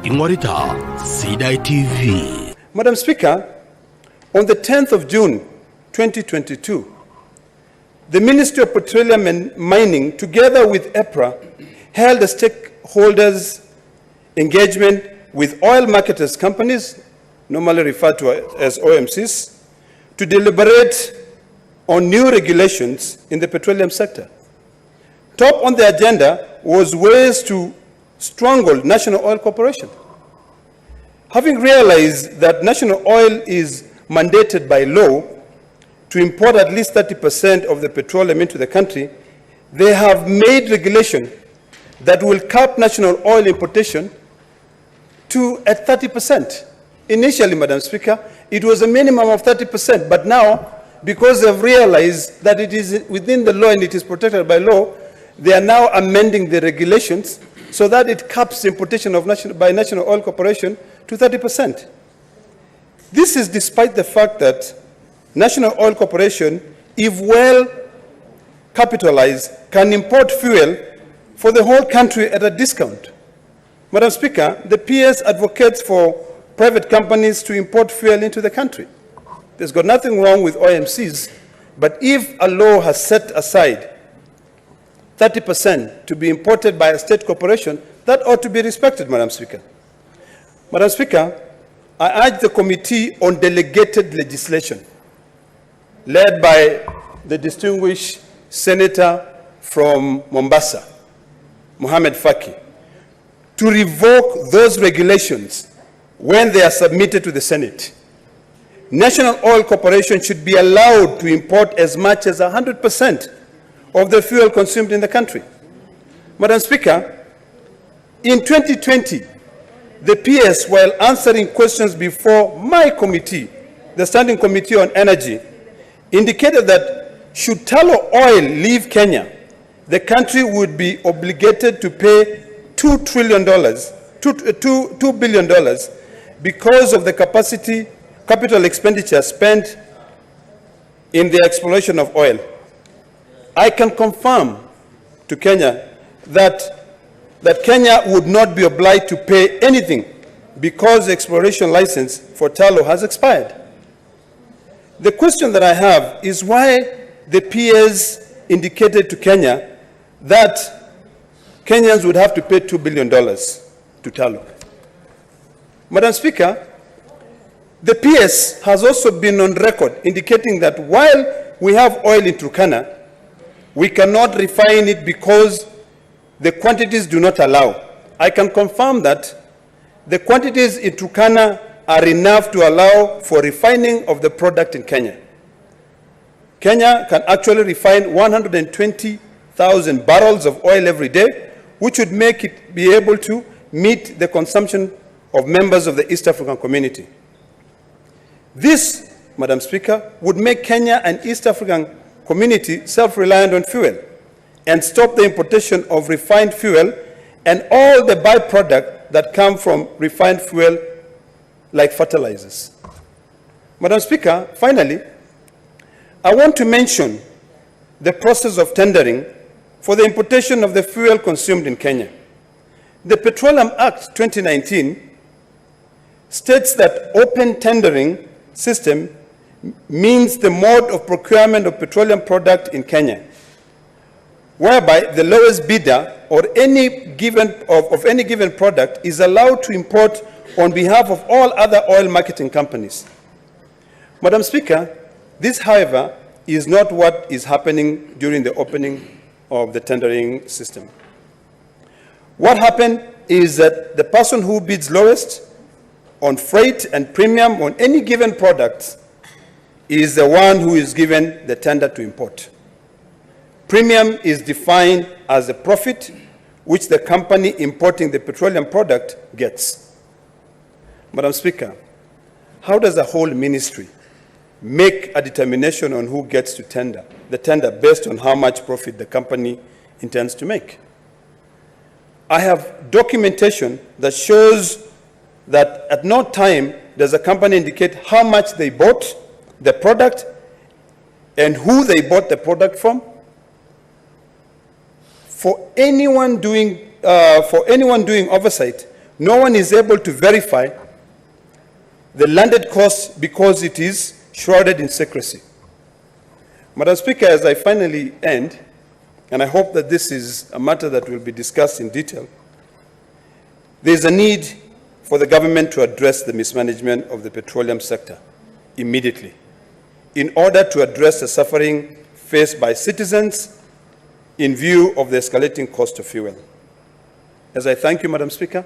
Ingwarita, Sidai TV. Madam Speaker, on the 10th of June 2022, the Ministry of Petroleum and Mining, together with EPRA, held a stakeholders engagement with oil marketers companies, normally referred to as OMCs, to deliberate on new regulations in the petroleum sector. Top on the agenda was ways to strangle National Oil Corporation. Having realized that National Oil is mandated by law to import at least 30% of the petroleum into the country, they have made regulation that will cap National Oil importation to at 30%. Initially, Madam Speaker, it was a minimum of 30%, but now, because they've realized that it is within the law and it is protected by law, they are now amending the regulations so that it caps importation of by National Oil Corporation to 30%. This is despite the fact that National Oil Corporation, if well capitalized, can import fuel for the whole country at a discount. Madam Speaker, the PS advocates for private companies to import fuel into the country. There's got nothing wrong with OMCs, but if a law has set aside 30% to be imported by a state corporation, that ought to be respected, Madam Speaker. Madam Speaker, I urge the Committee on Delegated Legislation, led by the distinguished Senator from Mombasa, Mohamed Faki, to revoke those regulations when they are submitted to the Senate. National Oil Corporation should be allowed to import as much as 100% of the fuel consumed in the country. Madam Speaker, in 2020, the PS, while answering questions before my committee, the Standing Committee on Energy, indicated that should tallow oil leave Kenya, the country would be obligated to pay $2 billion because of the capital expenditure spent in the exploration of oil. I can confirm to Kenya that Kenya would not be obliged to pay anything because the exploration license for tallow has expired. The question that I have is why the PS indicated to Kenya that Kenyans would have to pay $2 billion to tallow. Madam Speaker, the PS has also been on record indicating that while we have oil in Turkana, we cannot refine it because the quantities do not allow. I can confirm that the quantities in Turkana are enough to allow for refining of the product in Kenya. Kenya can actually refine 120,000 barrels of oil every day, which would make it be able to meet the consumption of members of the East African community. This, Madam Speaker, would make Kenya and East African community self-reliant on fuel and stop the importation of refined fuel and all the byproducts that come from refined fuel like fertilizers. Madam Speaker, finally, I want to mention the process of tendering for the importation of the fuel consumed in Kenya. The Petroleum Act 2019 states that open tendering system means the mode of procurement of petroleum product in Kenya, whereby the lowest bidder or any given product is allowed to import on behalf of all other oil marketing companies. Madam Speaker, this, however, is not what is happening during the opening of the tendering system. What happened is that the person who bids lowest on freight and premium on any given product is the one who is given the tender to import. Premium is defined as the profit which the company importing the petroleum product gets. Madam Speaker, how does the whole ministry make a determination on who gets to the tender based on how much profit the company intends to make? I have documentation that shows that at no time does a company indicate how much they bought the product and who they bought the product from. For anyone doing oversight, no one is able to verify the landed cost because it is shrouded in secrecy. Madam Speaker, as I finally end, and I hope that this is a matter that will be discussed in detail, there is a need for the government to address the mismanagement of the petroleum sector immediately in order to address the suffering faced by citizens in view of the escalating cost of fuel. As I thank you, Madam Speaker,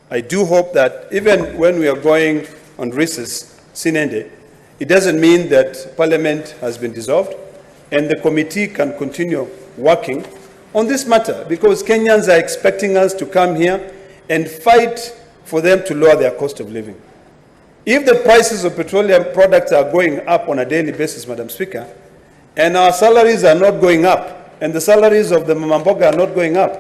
I do hope that even when we are going on recess, sine die, it doesn't mean that Parliament has been dissolved and the committee can continue working on this matter, because Kenyans are expecting us to come here and fight for them to lower their cost of living. If the prices of petroleum products are going up on a daily basis, Madam Speaker, and our salaries are not going up, and the salaries of the Mamamboga are not going up,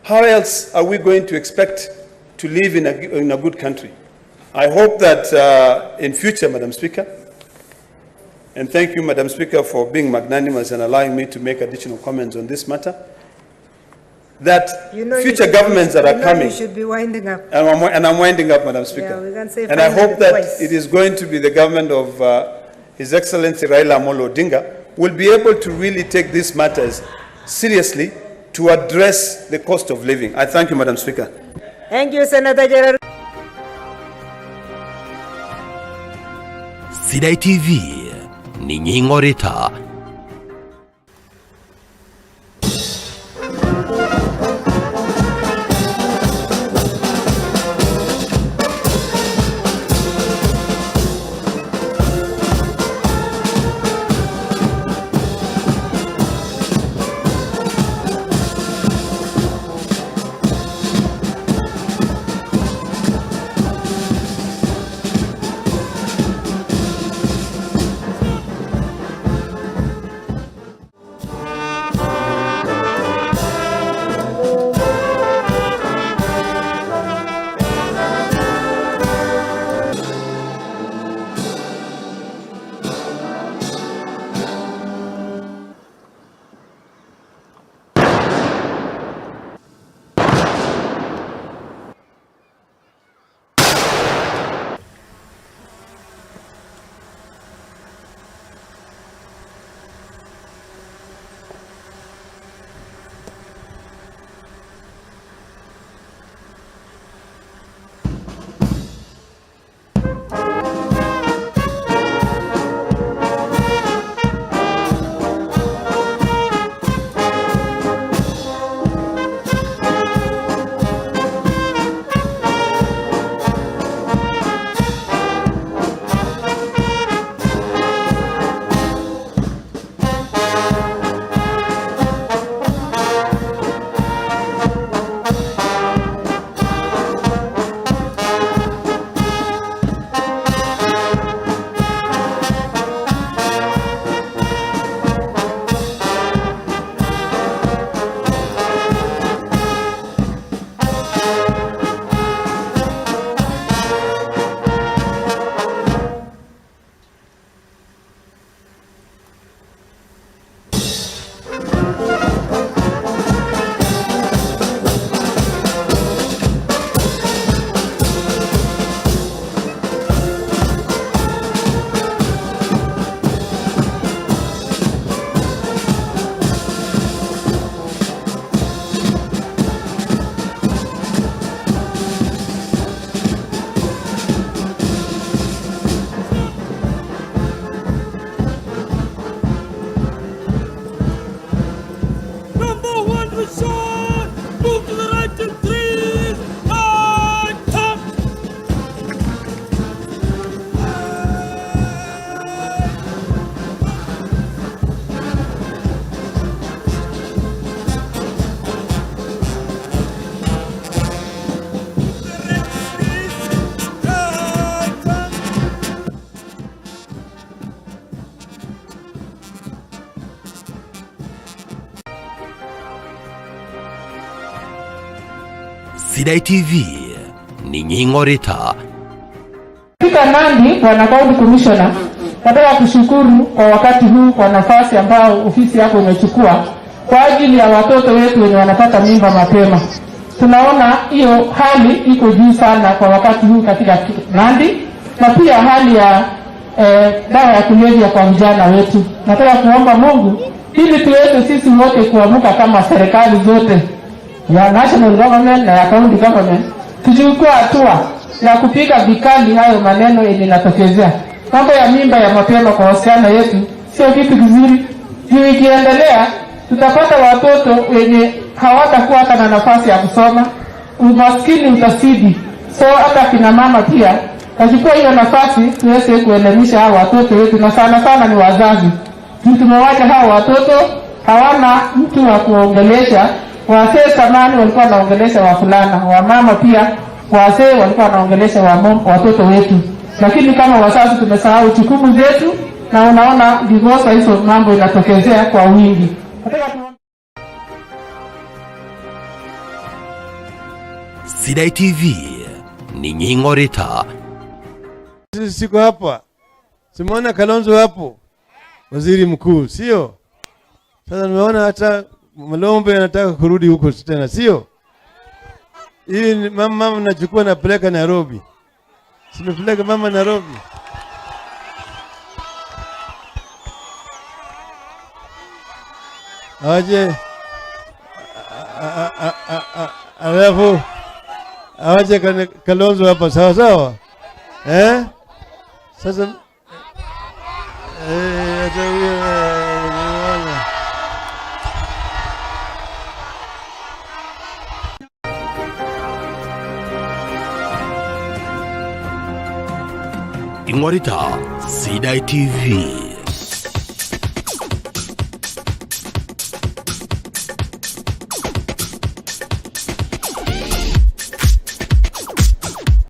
how else are we going to expect to live in a good country? I hope that in future, Madam Speaker, and thank you, Madam Speaker, for being magnanimous and allowing me to make additional comments on this matter, that future governments that are coming, you should be winding up. And I'm winding up, Madam Speaker. Yeah, we can say and I hope that twice. it is going to be the government of His Excellency Raila Amolo Odinga will be able to really take these matters seriously to address the cost of living. I thank you, Madam Speaker. Thank you, Senator General. Sidai TV ni nyingorita. Sidai TV ni nyingorita. Katika Nandi, Bwana County Commissioner, nataka kushukuru kwa wakati huu kwa nafasi ambao ofisi yako imechukua kwa ajili ya watoto wetu wenye wanapata mimba mapema. tunaona hiyo hali iko juu sana kwa wakati huu katika Nandi, na pia hali ya dawa ya kulevya kwa vijana wetu. Nataka kuomba Mungu ili tuweze sisi wote kuamuka kama serikali zote ya national government na ya county government, tuchukue hatua na kupiga vikali hayo maneno yenye yanatokezea. Mambo ya mimba ya mapema kwa wasichana yetu sio kitu kizuri. Ikiendelea tutapata watoto wenye hawatakuwa hata na nafasi ya kusoma, umaskini utasidi. So hata kina mama pia wachukua hiyo nafasi tuweze kuelimisha hao watoto wetu, na sana ni wazazi. Tumewacha hao watoto hawana mtu wa kuongelesha. Wazee zamani walikuwa wanaongelesha wavulana, wamama pia wazee walikuwa wanaongelesha watoto wetu, lakini kama wazazi tumesahau jukumu zetu, na unaona divorce hizo mambo inatokezea kwa wingi. Sidai TV ni nying'orita. Siko hapa, simuona Kalonzo hapo, waziri mkuu, sio? Sasa nimeona hata Malombe anataka kurudi huko tena, sio? Hii mama nachukua napeleka Nairobi. Simepeleka mama Nairobi. Aje alafu aje Kalonzo hapa, sawa sawa. Sasa Ing'orita Sidai TV.